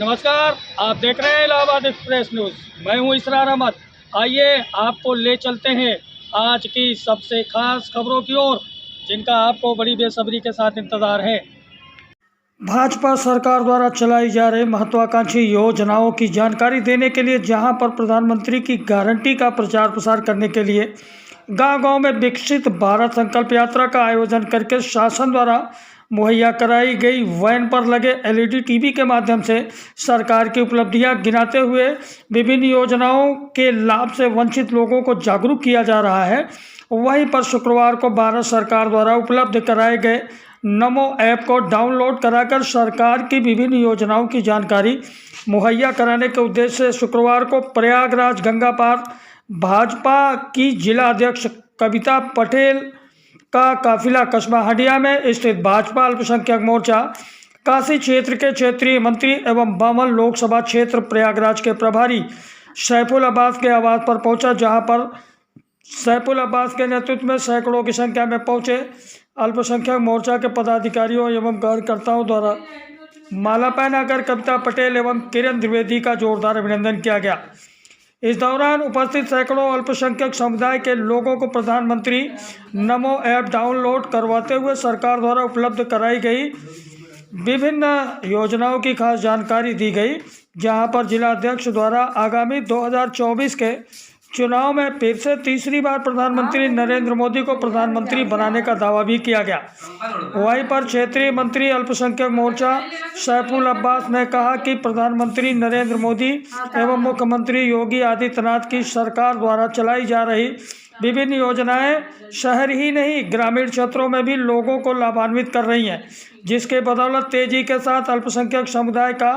नमस्कार, आप देख रहे हैं इलाहाबाद एक्सप्रेस न्यूज़। मैं हूं इसरार अहमद। आइए आपको ले चलते हैं आज की सबसे खास खबरों की ओर, जिनका आपको बड़ी बेसब्री के साथ इंतज़ार है। भाजपा सरकार द्वारा चलाई जा रही महत्वाकांक्षी योजनाओं की जानकारी देने के लिए, जहां पर प्रधानमंत्री की गारंटी का प्रचार प्रसार करने के लिए गांव-गांव में विकसित भारत संकल्प यात्रा का आयोजन करके शासन द्वारा मुहैया कराई गई वैन पर लगे एलईडी टीवी के माध्यम से सरकार की उपलब्धियां गिनाते हुए विभिन्न योजनाओं के लाभ से वंचित लोगों को जागरूक किया जा रहा है। वहीं पर शुक्रवार को भारत सरकार द्वारा उपलब्ध कराए गए नमो ऐप को डाउनलोड कराकर सरकार की विभिन्न योजनाओं की जानकारी मुहैया कराने के उद्देश्य से शुक्रवार को प्रयागराज गंगा पार भाजपा की जिला अध्यक्ष कविता पटेल का काफिला कस्बा हंडिया में स्थित भाजपा अल्पसंख्यक मोर्चा काशी क्षेत्र के क्षेत्रीय मंत्री एवं बामन लोकसभा क्षेत्र प्रयागराज के प्रभारी सैफुल अब्बास के आवास पर पहुंचा, जहां पर सैफुल अब्बास के नेतृत्व में सैकड़ों की संख्या में पहुंचे अल्पसंख्यक मोर्चा के पदाधिकारियों एवं कार्यकर्ताओं द्वारा माला पहनाकर कविता पटेल एवं किरण द्विवेदी का जोरदार अभिनंदन किया गया। इस दौरान उपस्थित सैकड़ों अल्पसंख्यक समुदाय के लोगों को प्रधानमंत्री नमो ऐप डाउनलोड करवाते हुए सरकार द्वारा उपलब्ध कराई गई विभिन्न योजनाओं की खास जानकारी दी गई, जहां पर जिला अध्यक्ष द्वारा आगामी 2024 के चुनाव में फिर से तीसरी बार प्रधानमंत्री नरेंद्र मोदी को प्रधानमंत्री बनाने का दावा भी किया गया। वहीं पर क्षेत्रीय मंत्री अल्पसंख्यक मोर्चा सैफुल अब्बास ने कहा कि प्रधानमंत्री नरेंद्र मोदी एवं मुख्यमंत्री योगी आदित्यनाथ की सरकार द्वारा चलाई जा रही विभिन्न योजनाएं शहर ही नहीं ग्रामीण क्षेत्रों में भी लोगों को लाभान्वित कर रही हैं, जिसके बदौलत तेजी के साथ अल्पसंख्यक समुदाय का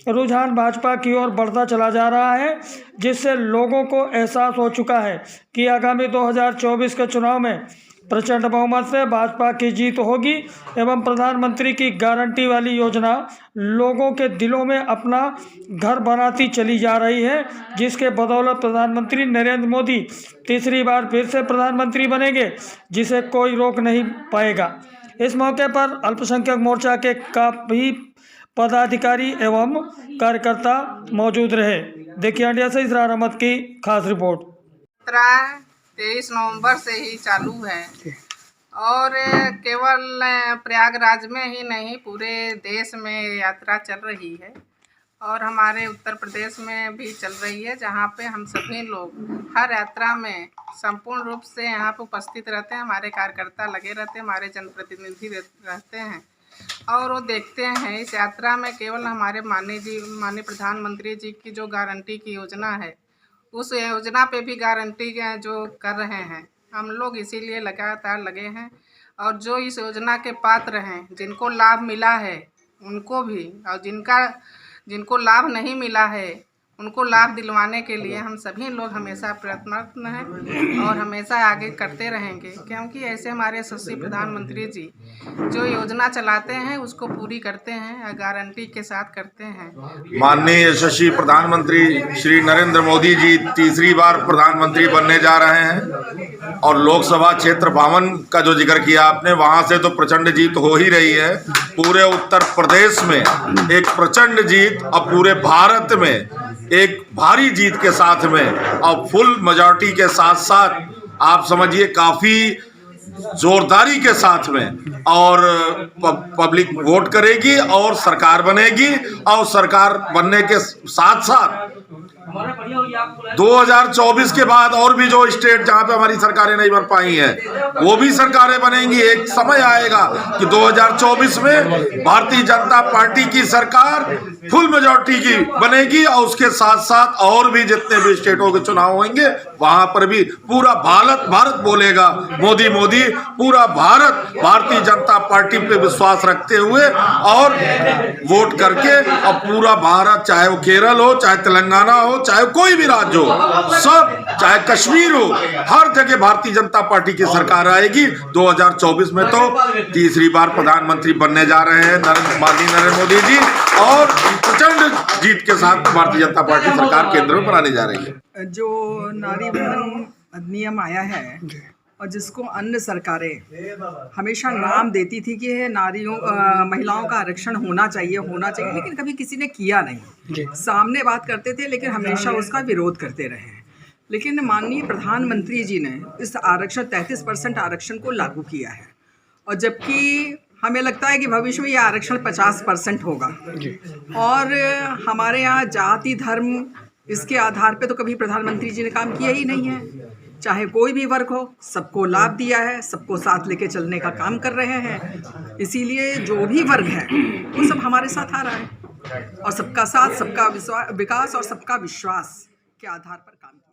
रुझान भाजपा की ओर बढ़ता चला जा रहा है, जिससे लोगों को एहसास हो चुका है कि आगामी 2024 के चुनाव में प्रचंड बहुमत से भाजपा की जीत होगी एवं प्रधानमंत्री की गारंटी वाली योजना लोगों के दिलों में अपना घर बनाती चली जा रही है, जिसके बदौलत प्रधानमंत्री नरेंद्र मोदी तीसरी बार फिर से प्रधानमंत्री बनेंगे, जिसे कोई रोक नहीं पाएगा। इस मौके पर अल्पसंख्यक मोर्चा के काफी पदाधिकारी एवं कार्यकर्ता मौजूद रहे। देखिए इंडिया से इसरार अहमद की खास रिपोर्ट। 23 नवंबर से ही चालू है और केवल प्रयागराज में ही नहीं पूरे देश में यात्रा चल रही है और हमारे उत्तर प्रदेश में भी चल रही है, जहां पे हम सभी लोग हर यात्रा में संपूर्ण रूप से यहां पे उपस्थित रहते हैं। हमारे कार्यकर्ता लगे रहते हैं, हमारे जनप्रतिनिधि रहते हैं और वो देखते हैं इस यात्रा में केवल हमारे माननीय प्रधानमंत्री जी की जो गारंटी की योजना है, उस योजना पे भी गारंटी जो कर रहे हैं हम लोग, इसीलिए लगातार लगे हैं। और जो इस योजना के पात्र हैं, जिनको लाभ मिला है उनको भी, और जिनको लाभ नहीं मिला है उनको लाभ दिलवाने के लिए हम सभी लोग हमेशा प्रयत्नरत हैं और हमेशा आगे करते रहेंगे, क्योंकि ऐसे हमारे यशस्वी प्रधानमंत्री जी जो योजना चलाते हैं उसको पूरी करते हैं, गारंटी के साथ करते हैं। माननीय यशस्वी प्रधानमंत्री श्री नरेंद्र मोदी जी तीसरी बार प्रधानमंत्री बनने जा रहे हैं और लोकसभा क्षेत्र 52 का जो जिक्र किया आपने, वहां से तो प्रचंड जीत हो ही रही है। पूरे उत्तर प्रदेश में एक प्रचंड जीत और पूरे भारत में एक भारी जीत के साथ में और फुल मेजॉरिटी के साथ साथ आप समझिए काफ़ी जोरदारी के साथ में और पब्लिक वोट करेगी और सरकार बनेगी। और सरकार बनने के साथ साथ 2024 के बाद और भी जो स्टेट जहां पे हमारी सरकारें नहीं बन पाई हैं वो भी सरकारें बनेंगी। एक समय आएगा कि 2024 में भारतीय जनता पार्टी की सरकार फुल मेजॉरिटी की बनेगी और उसके साथ साथ और भी जितने भी स्टेटों के चुनाव होंगे वहां पर भी पूरा भारत बोलेगा मोदी मोदी। पूरा भारत भारतीय जनता पार्टी पे विश्वास रखते हुए और वोट करके, और पूरा भारत, चाहे वो केरल हो, चाहे तेलंगाना हो, चाहे कोई भी राज्य हो, सब, चाहे कश्मीर हो, हर जगह भारतीय जनता पार्टी की सरकार आएगी। 2024 में तो तीसरी बार प्रधानमंत्री बनने जा रहे हैं माननीय नरेंद्र मोदी जी और प्रचंड जीत के साथ भारतीय जनता पार्टी सरकार केंद्र में बनाने जा रही है। जो नारी बंधन अधिनियम आया है और जिसको अन्य सरकारें हमेशा नाम देती थी कि ये महिलाओं का आरक्षण होना चाहिए, लेकिन कभी किसी ने किया नहीं। सामने बात करते थे लेकिन हमेशा उसका विरोध करते रहे। लेकिन माननीय प्रधानमंत्री जी ने इस आरक्षण 33% आरक्षण को लागू किया है, और जबकि हमें लगता है कि भविष्य में यह आरक्षण 50% होगा। और हमारे यहाँ जाति धर्म इसके आधार पे तो कभी प्रधानमंत्री जी ने काम किया ही नहीं है। चाहे कोई भी वर्ग हो, सबको लाभ दिया है, सबको साथ लेके चलने का काम कर रहे हैं। इसीलिए जो भी वर्ग है वो सब हमारे साथ आ रहा है, और सबका साथ, सबका विकास और सबका विश्वास के आधार पर काम किया।